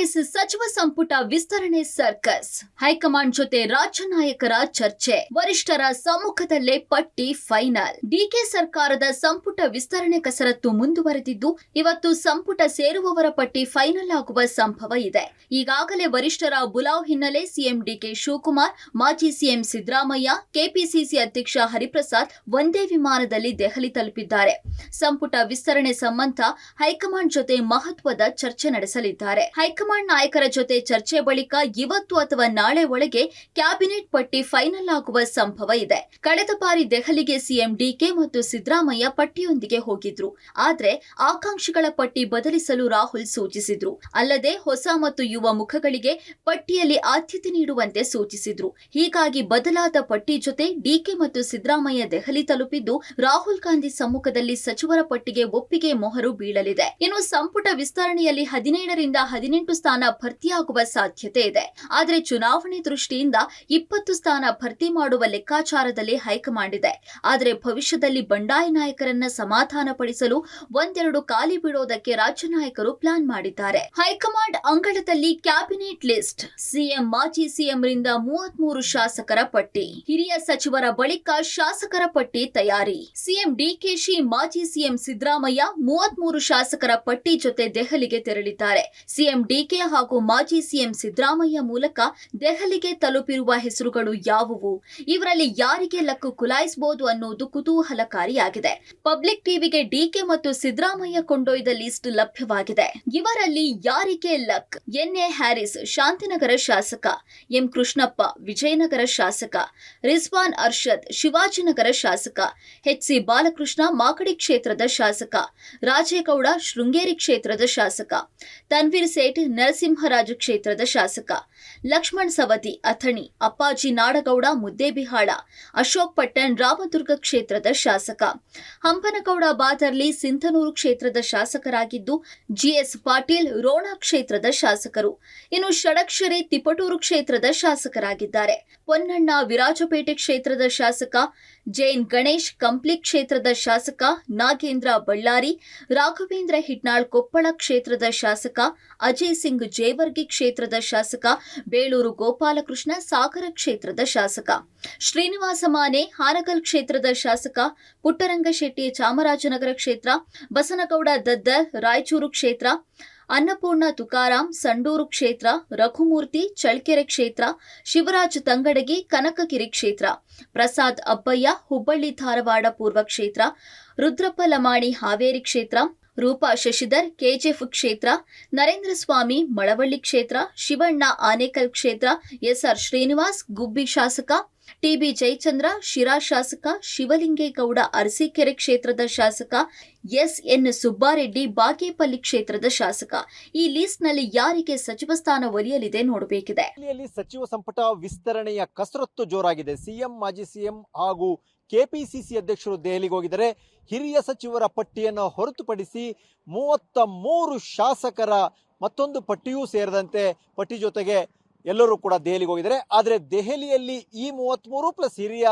ಕಾಂಗ್ರೆಸ್ ಸಚಿವ ಸಂಪುಟ ವಿಸ್ತರಣೆ ಸರ್ಕಸ್. ಹೈಕಮಾಂಡ್ ಜೊತೆ ರಾಜ್ಯ ನಾಯಕರ ಚರ್ಚೆ. ವರಿಷ್ಠರ ಸಮ್ಮುಖದಲ್ಲೇ ಪಟ್ಟಿ ಫೈನಲ್. ಡಿಕೆ ಸರ್ಕಾರದ ಸಂಪುಟ ವಿಸ್ತರಣೆ ಕಸರತ್ತು ಮುಂದುವರೆದಿದ್ದು, ಇವತ್ತು ಸಂಪುಟ ಸೇರುವವರ ಪಟ್ಟಿ ಫೈನಲ್ ಆಗುವ ಸಂಭವ ಇದೆ. ಈಗಾಗಲೇ ವರಿಷ್ಠರ ಬುಲಾವ್ ಹಿನ್ನೆಲೆ ಸಿಎಂ ಡಿಕೆ ಶಿವಕುಮಾರ್, ಮಾಜಿ ಸಿಎಂ ಸಿದ್ದರಾಮಯ್ಯ, ಕೆಪಿಸಿಸಿ ಅಧ್ಯಕ್ಷ ಹರಿಪ್ರಸಾದ್ ಒಂದೇ ವಿಮಾನದಲ್ಲಿ ದೆಹಲಿ ತಲುಪಿದ್ದಾರೆ. ಸಂಪುಟ ವಿಸ್ತರಣೆ ಸಂಬಂಧ ಹೈಕಮಾಂಡ್ ಜೊತೆ ಮಹತ್ವದ ಚರ್ಚೆ ನಡೆಸಲಿದ್ದಾರೆ. ಹೈಕಮಾಂಡ್ ನಾಯಕರ ಜೊತೆ ಚರ್ಚೆ ಬಳಿಕ ಇವತ್ತು ಅಥವಾ ನಾಳೆ ಒಳಗೆ ಕ್ಯಾಬಿನೆಟ್ ಪಟ್ಟಿ ಫೈನಲ್ ಆಗುವ ಸಂಭವ ಇದೆ. ಕಳೆದ ಬಾರಿ ದೆಹಲಿಗೆ ಸಿಎಂ ಡಿಕೆ ಮತ್ತು ಸಿದ್ದರಾಮಯ್ಯ ಪಟ್ಟಿಯೊಂದಿಗೆ ಹೋಗಿದ್ರು. ಆದ್ರೆ ಆಕಾಂಕ್ಷಿಗಳ ಪಟ್ಟಿ ಬದಲಿಸಲು ರಾಹುಲ್ ಸೂಚಿಸಿದ್ರು. ಅಲ್ಲದೆ ಹೊಸ ಮತ್ತು ಯುವ ಮುಖಗಳಿಗೆ ಪಟ್ಟಿಯಲ್ಲಿ ಆದ್ಯತೆ ನೀಡುವಂತೆ ಸೂಚಿಸಿದ್ರು. ಹೀಗಾಗಿ ಬದಲಾದ ಪಟ್ಟಿ ಜೊತೆ ಡಿಕೆ ಮತ್ತು ಸಿದ್ದರಾಮಯ್ಯ ದೆಹಲಿ ತಲುಪಿದ್ದು, ರಾಹುಲ್ ಗಾಂಧಿ ಸಮ್ಮುಖದಲ್ಲಿ ಸಚಿವರ ಪಟ್ಟಿಗೆ ಒಪ್ಪಿಗೆ ಮೊಹರು ಬೀಳಲಿದೆ. ಇನ್ನು ಸಂಪುಟ ವಿಸ್ತರಣೆಯಲ್ಲಿ 17ರಿಂದ 18 ಸ್ಥಾನ ಭರ್ತಿಯಾಗುವ ಸಾಧ್ಯತೆ ಇದೆ. ಆದರೆ ಚುನಾವಣೆ ದೃಷ್ಟಿಯಿಂದ 20 ಸ್ಥಾನ ಭರ್ತಿ ಮಾಡುವ ಲೆಕ್ಕಾಚಾರದಲ್ಲಿ ಹೈಕಮಾಂಡ್ ಇದೆ. ಆದರೆ ಭವಿಷ್ಯದಲ್ಲಿ ಬಂಡಾಯ ನಾಯಕರನ್ನ ಸಮಾಧಾನಪಡಿಸಲು ಒಂದೆರಡು ಖಾಲಿ ಬಿಡೋದಕ್ಕೆ ರಾಜ್ಯ ನಾಯಕರು ಪ್ಲಾನ್ ಮಾಡಿದ್ದಾರೆ. ಹೈಕಮಾಂಡ್ ಅಂಗಳದಲ್ಲಿ ಕ್ಯಾಬಿನೆಟ್ ಲಿಸ್ಟ್. ಸಿಎಂ, ಮಾಜಿ ಸಿಎಂರಿಂದ 33 ಶಾಸಕರ ಪಟ್ಟಿ. ಹಿರಿಯ ಸಚಿವರ ಬಳಿಕ ಶಾಸಕರ ಪಟ್ಟಿ ತಯಾರಿ. ಸಿಎಂ ಡಿಕೆಶಿ, ಮಾಜಿ ಸಿಎಂ ಸಿದ್ದರಾಮಯ್ಯ 33 ಶಾಸಕರ ಪಟ್ಟಿ ಜೊತೆ ದೆಹಲಿಗೆ ತೆರಳಿದ್ದಾರೆ. ಸಿಎಂ ಡಿಕೆ ಹಾಗೂ ಮಾಜಿ ಸಿಎಂ ಸಿದ್ದರಾಮಯ್ಯ ಮೂಲಕ ದೆಹಲಿಗೆ ತಲುಪಿರುವ ಹೆಸರುಗಳು ಯಾವುವು, ಇವರಲ್ಲಿ ಯಾರಿಗೆ ಲಕ್ಕು ಕುಲಾಯಿಸಬಹುದು ಅನ್ನೋದು ಕುತೂಹಲಕಾರಿಯಾಗಿದೆ. ಪಬ್ಲಿಕ್ ಟಿವಿಗೆ ಡಿಕೆ ಮತ್ತು ಸಿದ್ದರಾಮಯ್ಯ ಕೊಂಡೊಯ್ದ ಲಿಸ್ಟ್ ಲಭ್ಯವಾಗಿದೆ. ಇವರಲ್ಲಿ ಯಾರಿಗೆ ಲಕ್? ಎನ್ಎ ಹ್ಯಾರಿಸ್ ಶಾಂತಿನಗರ ಶಾಸಕ, ಎಂ ಕೃಷ್ಣಪ್ಪ ವಿಜಯನಗರ ಶಾಸಕ, ರಿಜ್ವಾನ್ ಅರ್ಷದ್ ಶಿವಾಜಿನಗರ ಶಾಸಕ, ಎಚ್ಸಿ ಬಾಲಕೃಷ್ಣ ಮಾಗಡಿ ಕ್ಷೇತ್ರದ ಶಾಸಕ, ರಾಜೇಗೌಡ ಶೃಂಗೇರಿ ಕ್ಷೇತ್ರದ ಶಾಸಕ, ತನ್ವೀರ್ ಸೇಠ್ ನರಸಿಂಹರಾಜು ಕ್ಷೇತ್ರದ ಶಾಸಕ, ಲಕ್ಷ್ಮಣ್ ಸವದಿ ಅಥಣಿ, ಅಪ್ಪಾಜಿ ನಾಡಗೌಡ ಮುದ್ದೇಬಿಹಾಳ, ಅಶೋಕ್ ಪಟ್ಟಣ್ ರಾಮದುರ್ಗ ಕ್ಷೇತ್ರದ ಶಾಸಕ, ಹಂಪನಗೌಡ ಬಾದರ್ಲಿ ಸಿಂಧನೂರು ಕ್ಷೇತ್ರದ ಶಾಸಕರಾಗಿದ್ದು, ಜಿಎಸ್ ಪಾಟೀಲ್ ರೋಣ ಕ್ಷೇತ್ರದ ಶಾಸಕರು. ಇನ್ನು ಷಡಕ್ಷರಿ ತಿಪಟೂರು ಕ್ಷೇತ್ರದ ಶಾಸಕರಾಗಿದ್ದಾರೆ. ಪೊನ್ನಣ್ಣ ವಿರಾಜಪೇಟೆ ಕ್ಷೇತ್ರದ ಶಾಸಕ, ಜೈನ್ ಗಣೇಶ್ ಕಂಪ್ಲಿ ಕ್ಷೇತ್ರದ ಶಾಸಕ, ನಾಗೇಂದ್ರ ಬಳ್ಳಾರಿ, ರಾಘವೇಂದ್ರ ಹಿಟ್ನಾಳ್ ಕೊಪ್ಪಳ ಕ್ಷೇತ್ರದ ಶಾಸಕ, ಅಜಯ್ ಸಿಂಗ್ ಜೇವರ್ಗಿ ಕ್ಷೇತ್ರದ ಶಾಸಕ, ಬೇಳೂರು ಗೋಪಾಲಕೃಷ್ಣ ಸಾಗರ ಕ್ಷೇತ್ರದ ಶಾಸಕ, ಶ್ರೀನಿವಾಸ ಮಾನೆ ಹಾನಗಲ್ ಕ್ಷೇತ್ರದ ಶಾಸಕ, ಪುಟ್ಟರಂಗಶೆಟ್ಟಿ ಚಾಮರಾಜನಗರ ಕ್ಷೇತ್ರ, ಬಸನಗೌಡ ದದ್ದರ್ ರಾಯಚೂರು ಕ್ಷೇತ್ರ, ಅನ್ನಪೂರ್ಣ ತುಕಾರಾಂ ಸಂಡೂರು ಕ್ಷೇತ್ರ, ರಘುಮೂರ್ತಿ ಚಳ್ಕೆರೆ ಕ್ಷೇತ್ರ, ಶಿವರಾಜ್ ತಂಗಡಗಿ ಕನಕಗಿರಿ ಕ್ಷೇತ್ರ, ಪ್ರಸಾದ್ ಅಬ್ಬಯ್ಯ ಹುಬ್ಬಳ್ಳಿ ಧಾರವಾಡ ಪೂರ್ವ ಕ್ಷೇತ್ರ, ರುದ್ರಪ್ಪ ಲಮಾಣಿ ಹಾವೇರಿ ಕ್ಷೇತ್ರ, ರೂಪಾ ಶಶಿಧರ್ ಕೆಜಿಎಫ್ ಕ್ಷೇತ್ರ, ನರೇಂದ್ರ ಸ್ವಾಮಿ ಮಳವಳ್ಳಿ ಕ್ಷೇತ್ರ, ಶಿವಣ್ಣ ಆನೇಕಲ್ ಕ್ಷೇತ್ರ, ಎಸ್ಆರ್ ಶ್ರೀನಿವಾಸ್ ಗುಬ್ಬಿ ಶಾಸಕ, ಟಿಬಿ ಜಯಚಂದ್ರ ಶಿರಾ ಶಾಸಕ, ಶಿವಲಿಂಗೇಗೌಡ ಅರಸೀಕೆರೆ ಕ್ಷೇತ್ರದ ಶಾಸಕ, ಎಸ್ಎನ್ ಸುಬ್ಬಾರೆಡ್ಡಿ ಬಾಗೇಪಲ್ಲಿ ಕ್ಷೇತ್ರದ ಶಾಸಕ. ಈ ಲಿಸ್ಟ್ನಲ್ಲಿ ಯಾರಿಗೆ ಸಚಿವ ಸ್ಥಾನ ಒಲಿಯಲಿದೆ ನೋಡಬೇಕಿದೆ. ಸಚಿವ ಸಂಪುಟ ವಿಸ್ತರಣೆಯ ಕಸರತ್ತು ಜೋರಾಗಿದೆ. ಸಿಎಂ, ಮಾಜಿ ಸಿಎಂ ಹಾಗೂ ಕೆಪಿಸಿಸಿ ಅಧ್ಯಕ್ಷರು ದೆಹಲಿಗೆ ಹೋಗಿದ್ದಾರೆ. ಹಿರಿಯ ಸಚಿವರ ಪಟ್ಟಿಯನ್ನು ಹೊರತುಪಡಿಸಿ 33 ಶಾಸಕರ ಮತ್ತೊಂದು ಪಟ್ಟಿಯೂ ಸೇರಿದಂತೆ ಪಟ್ಟಿ ಜೊತೆಗೆ ಎಲ್ಲರೂ ಕೂಡ ದೆಹಲಿಗೆ ಹೋಗಿದ್ದಾರೆ. ಆದರೆ ದೆಹಲಿಯಲ್ಲಿ ಈ 33 ಪ್ಲಸ್ ಹಿರಿಯ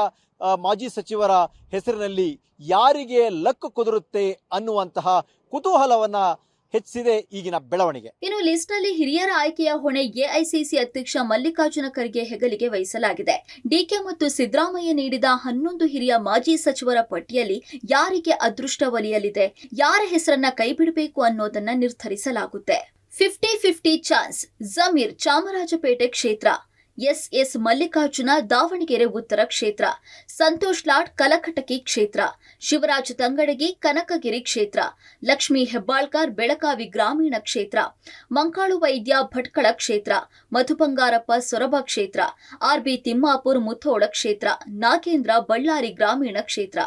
ಮಾಜಿ ಸಚಿವರ ಹೆಸರಿನಲ್ಲಿ ಯಾರಿಗೆ ಲಕ್ ಕುದುರುತ್ತೆ ಅನ್ನುವಂತಹ ಕುತೂಹಲವನ್ನ ಹೆಚ್ಚಿಸಿದೆ ಈಗಿನ ಬೆಳವಣಿಗೆ. ಇನ್ನು ಲಿಸ್ಟ್ ನಲ್ಲಿ ಹಿರಿಯರ ಆಯ್ಕೆಯ ಹೊಣೆ ಎಐಸಿಸಿ ಅಧ್ಯಕ್ಷ ಮಲ್ಲಿಕಾರ್ಜುನ ಖರ್ಗೆ ಹೆಗಲಿಗೆ ವಹಿಸಲಾಗಿದೆ. ಡಿಕೆ ಮತ್ತು ಸಿದ್ದರಾಮಯ್ಯ ನೀಡಿದ 11 ಹಿರಿಯ ಮಾಜಿ ಸಚಿವರ ಪಟ್ಟಿಯಲ್ಲಿ ಯಾರಿಗೆ ಅದೃಷ್ಟ ಒಲಿಯಲಿದೆ, ಯಾರ ಹೆಸರನ್ನ ಕೈಬಿಡಬೇಕು ಅನ್ನೋದನ್ನ ನಿರ್ಧರಿಸಲಾಗುತ್ತೆ. 50-50 ಚಾನ್ಸ್. ಜಮೀರ್ ಚಾಮರಾಜಪೇಟೆ ಕ್ಷೇತ್ರ, ಎಸ್ಎಸ್ ಮಲ್ಲಿಕಾರ್ಜುನ ದಾವಣಗೆರೆ ಉತ್ತರ ಕ್ಷೇತ್ರ, ಸಂತೋಷ್ ಲಾಡ್ ಕಲಕಟಕಿ ಕ್ಷೇತ್ರ, ಶಿವರಾಜ್ ತಂಗಡಗಿ ಕನಕಗಿರಿ ಕ್ಷೇತ್ರ, ಲಕ್ಷ್ಮೀ ಹೆಬ್ಬಾಳ್ಕರ್ ಬೆಳಗಾವಿ ಗ್ರಾಮೀಣ ಕ್ಷೇತ್ರ, ಮಂಕಾಳು ವೈದ್ಯ ಭಟ್ಕಳ ಕ್ಷೇತ್ರ, ಮಧು ಬಂಗಾರಪ್ಪ ಸೊರಬ ಕ್ಷೇತ್ರ, ಆರ್ಬಿ ತಿಮ್ಮಾಪುರ್ ಮುಥೋಳ ಕ್ಷೇತ್ರ, ನಾಗೇಂದ್ರ ಬಳ್ಳಾರಿ ಗ್ರಾಮೀಣ ಕ್ಷೇತ್ರ.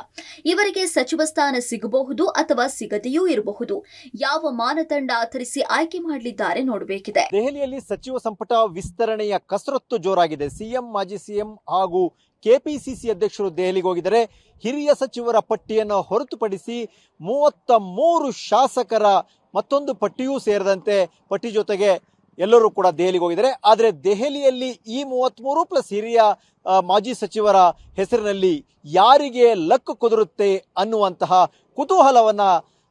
ಇವರಿಗೆ ಸಚಿವ ಸ್ಥಾನ ಸಿಗಬಹುದು ಅಥವಾ ಸಿಗದೆಯೂ ಇರಬಹುದು. ಯಾವ ಮಾನದಂಡ ಆಧರಿಸಿ ಆಯ್ಕೆ ಮಾಡಲಿದ್ದಾರೆ ನೋಡಬೇಕಿದೆ. ದೆಹಲಿಯಲ್ಲಿ ಸಚಿವ ಸಂಪುಟ ವಿಸ್ತರಣೆಯ ಕಸರತ್ತು ಜೋರಾಗಿದೆ. ಸಿಎಂ, ಮಾಜಿ ಸಿಎಂ ಹಾಗೂ ಕೆಪಿಸಿಸಿ ಅಧ್ಯಕ್ಷರು ದೆಹಲಿಗೆ ಹೋಗಿದ್ದಾರೆ. ಹಿರಿಯ ಸಚಿವರ ಪಟ್ಟಿಯನ್ನು ಹೊರತುಪಡಿಸಿ 33 ಶಾಸಕರ ಮತ್ತೊಂದು ಪಟ್ಟಿಯೂ ಸೇರಿದಂತೆ ಪಟ್ಟಿ ಜೊತೆಗೆ ಎಲ್ಲರೂ ಕೂಡ ದೆಹಲಿಗೆ ಹೋಗಿದ್ದಾರೆ. ಆದರೆ ದೆಹಲಿಯಲ್ಲಿ ಈ 33 ಪ್ಲಸ್ ಹಿರಿಯ ಮಾಜಿ ಸಚಿವರ ಹೆಸರಿನಲ್ಲಿ ಯಾರಿಗೆ ಲಕ್ ಕುದುರುತ್ತೆ ಅನ್ನುವಂತಹ ಕುತೂಹಲವನ್ನ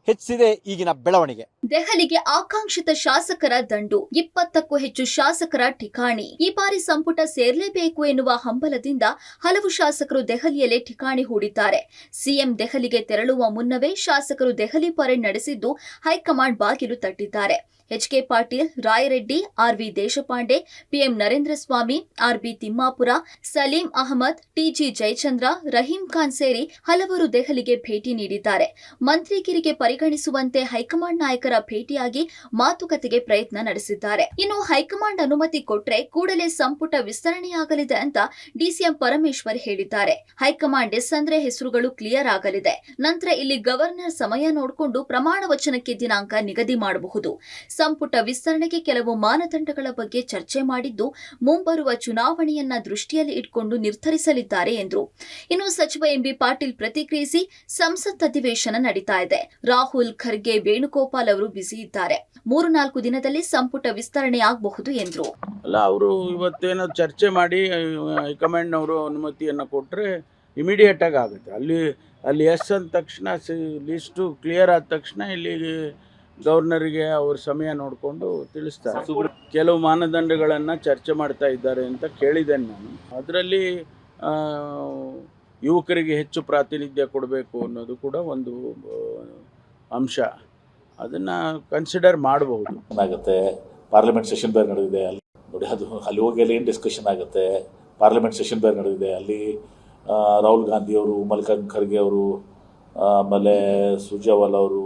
ಹೆಚ್ಚಿಸಿದೆ ಈಗಿನ ಬೆಳವಣಿಗೆ. ದೆಹಲಿಗೆ ಆಕಾಂಕ್ಷಿತ ಶಾಸಕರ ದಂಡು, 20ಕ್ಕೂ ಹೆಚ್ಚು ಶಾಸಕರ ಠಿಕಾಣಿ. ಈ ಬಾರಿ ಸಂಪುಟ ಸೇರಲೇಬೇಕು ಎನ್ನುವ ಹಂಬಲದಿಂದ ಹಲವು ಶಾಸಕರು ದೆಹಲಿಯಲ್ಲೇ ಠಿಕಾಣಿ ಹೂಡಿದ್ದಾರೆ. ಸಿಎಂ ದೆಹಲಿಗೆ ತೆರಳುವ ಮುನ್ನವೇ ಶಾಸಕರು ದೆಹಲಿ ಪರೇಡ್ ನಡೆಸಿದ್ದು ಹೈಕಮಾಂಡ್ ಬಾಗಿಲು ತಟ್ಟಿದ್ದಾರೆ. HK. Patil, Rayareddy, ಆರ್.ವಿ. Deshpande, PM Narendra Swamy, RB. Timmapur, Salim Ahmed, TG. Jayachandra, Rahim Khan ಸೇರಿ ಹಲವರು ದೆಹಲಿಗೆ ಭೇಟಿ ನೀಡಿದ್ದಾರೆ. ಮಂತ್ರಿಗಿರಿಗೆ ಪರಿಗಣಿಸುವಂತೆ ಹೈಕಮಾಂಡ್ ನಾಯಕರ ಭೇಟಿಯಾಗಿ ಮಾತುಕತೆಗೆ ಪ್ರಯತ್ನ ನಡೆಸಿದ್ದಾರೆ. ಇನ್ನು ಹೈಕಮಾಂಡ್ ಅನುಮತಿ ಕೊಟ್ರೆ ಕೂಡಲೇ ಸಂಪುಟ ವಿಸ್ತರಣೆಯಾಗಲಿದೆ ಅಂತ ಡಿಸಿಎಂ ಪರಮೇಶ್ವರ್ ಹೇಳಿದ್ದಾರೆ. ಹೈಕಮಾಂಡ್ ಎಸ್ ಅಂದ್ರೆ ಹೆಸರುಗಳು ಕ್ಲಿಯರ್ ಆಗಲಿದೆ. ನಂತರ ಇಲ್ಲಿ ಗವರ್ನರ್ ಸಮಯ ನೋಡಿಕೊಂಡು ಪ್ರಮಾಣ ವಚನಕ್ಕೆ ದಿನಾಂಕ ನಿಗದಿ ಮಾಡಬಹುದು. ಸಂಪುಟ ವಿಸ್ತರಣೆಗೆ ಕೆಲವು ಮಾನದಂಡಗಳ ಬಗ್ಗೆ ಚರ್ಚೆ ಮಾಡಿದ್ದು ಮುಂಬರುವ ಚುನಾವಣೆಯನ್ನ ದೃಷ್ಟಿಯಲ್ಲಿ ಇಟ್ಕೊಂಡು ನಿರ್ಧರಿಸಲಿದ್ದಾರೆ ಎಂದರು. ಇನ್ನು ಸಚಿವ ಎಂಬಿ ಪಾಟೀಲ್ ಪ್ರತಿಕ್ರಿಯಿಸಿ, ಸಂಸತ್ ಅಧಿವೇಶನ ನಡೀತಾ ಇದೆ. ರಾಹುಲ್, ಖರ್ಗೆ, ವೇಣುಗೋಪಾಲ್ ಅವರು ಬ್ಯುಸಿ ಇದ್ದಾರೆ. 3-4 ದಿನದಲ್ಲಿ ಸಂಪುಟ ವಿಸ್ತರಣೆ ಆಗಬಹುದು ಎಂದರು. ಅಲ್ಲ, ಅವರು ಇವತ್ತೇನೋ ಚರ್ಚೆ ಮಾಡಿ ಹೈಕಮಾಂಡ್ ಅವರು ಅನುಮತಿಯನ್ನು ಕೊಟ್ಟರೆ ಇಮಿಡಿಯೇಟ್ ಆಗಿ ಆಗುತ್ತೆ. ಅಲ್ಲಿ ಎಸ್ ಅಂದ ತಕ್ಷಣ ಲಿಸ್ಟು ಕ್ಲಿಯರ್ ಆದ ತಕ್ಷಣ ಇಲ್ಲಿ ಗವರ್ನರಿಗೆ ಅವ್ರ ಸಮಯ ನೋಡಿಕೊಂಡು ತಿಳಿಸ್ತಾರೆ. ಕೆಲವು ಮಾನದಂಡಗಳನ್ನು ಚರ್ಚೆ ಮಾಡ್ತಾ ಇದ್ದಾರೆ ಅಂತ ಕೇಳಿದ್ದೇನೆ ನಾನು. ಅದರಲ್ಲಿ ಯುವಕರಿಗೆ ಹೆಚ್ಚು ಪ್ರಾತಿನಿಧ್ಯ ಕೊಡಬೇಕು ಅನ್ನೋದು ಕೂಡ ಒಂದು ಅಂಶ. ಅದನ್ನು ಕನ್ಸಿಡರ್ ಮಾಡಬಹುದು. ಆಗುತ್ತೆ. ಪಾರ್ಲಿಮೆಂಟ್ ಸೆಷನ್ ಬೇರೆ ನಡೆದಿದೆ. ಅಲ್ಲಿ ನೋಡಿ, ಅದು ಅಲ್ಲಿ ಹೋಗಿ ಅಲ್ಲಿ ಏನು ಡಿಸ್ಕಷನ್ ಆಗುತ್ತೆ. ಪಾರ್ಲಿಮೆಂಟ್ ಸೆಷನ್ ಬೇರೆ ನಡೆದಿದೆ. ಅಲ್ಲಿ ರಾಹುಲ್ ಗಾಂಧಿಯವರು, ಮಲ್ಲಿಕಾರ್ಜುನ್ ಖರ್ಗೆ ಅವರು, ಆಮೇಲೆ ಸುರ್ಜೇವಾಲಾ ಅವರು,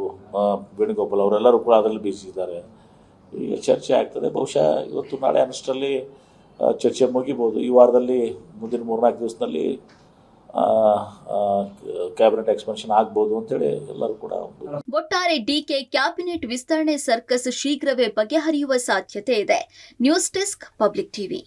ವೇಣುಗೋಪಾಲ್ ಅವರೆಲ್ಲರೂ ಕೂಡ ಅದರಲ್ಲಿ ಬ್ಯುಸಿ ಇದ್ದಾರೆ. ಈಗ ಚರ್ಚೆ ಆಗ್ತದೆ. ಬಹುಶಃ ಇವತ್ತು ನಾಳೆ ಅಷ್ಟರಲ್ಲಿ ಚರ್ಚೆ ಮುಗಿಬೋದು. ಈ ವಾರದಲ್ಲಿ ಮುಂದಿನ 3-4 ದಿವಸದಲ್ಲಿ ಕ್ಯಾಬಿನೆಟ್ ಎಕ್ಸ್ಪೆನ್ಷನ್ ಆಗ್ಬೋದು ಅಂತೇಳಿ ಎಲ್ಲರೂ ಕೂಡ. ಒಟ್ಟಾರೆ ಡಿಕೆ ಕ್ಯಾಬಿನೆಟ್ ವಿಸ್ತರಣೆ ಸರ್ಕಸ್ ಶೀಘ್ರವೇ ಬಗೆಹರಿಯುವ ಸಾಧ್ಯತೆ ಇದೆ. News desk, public TV.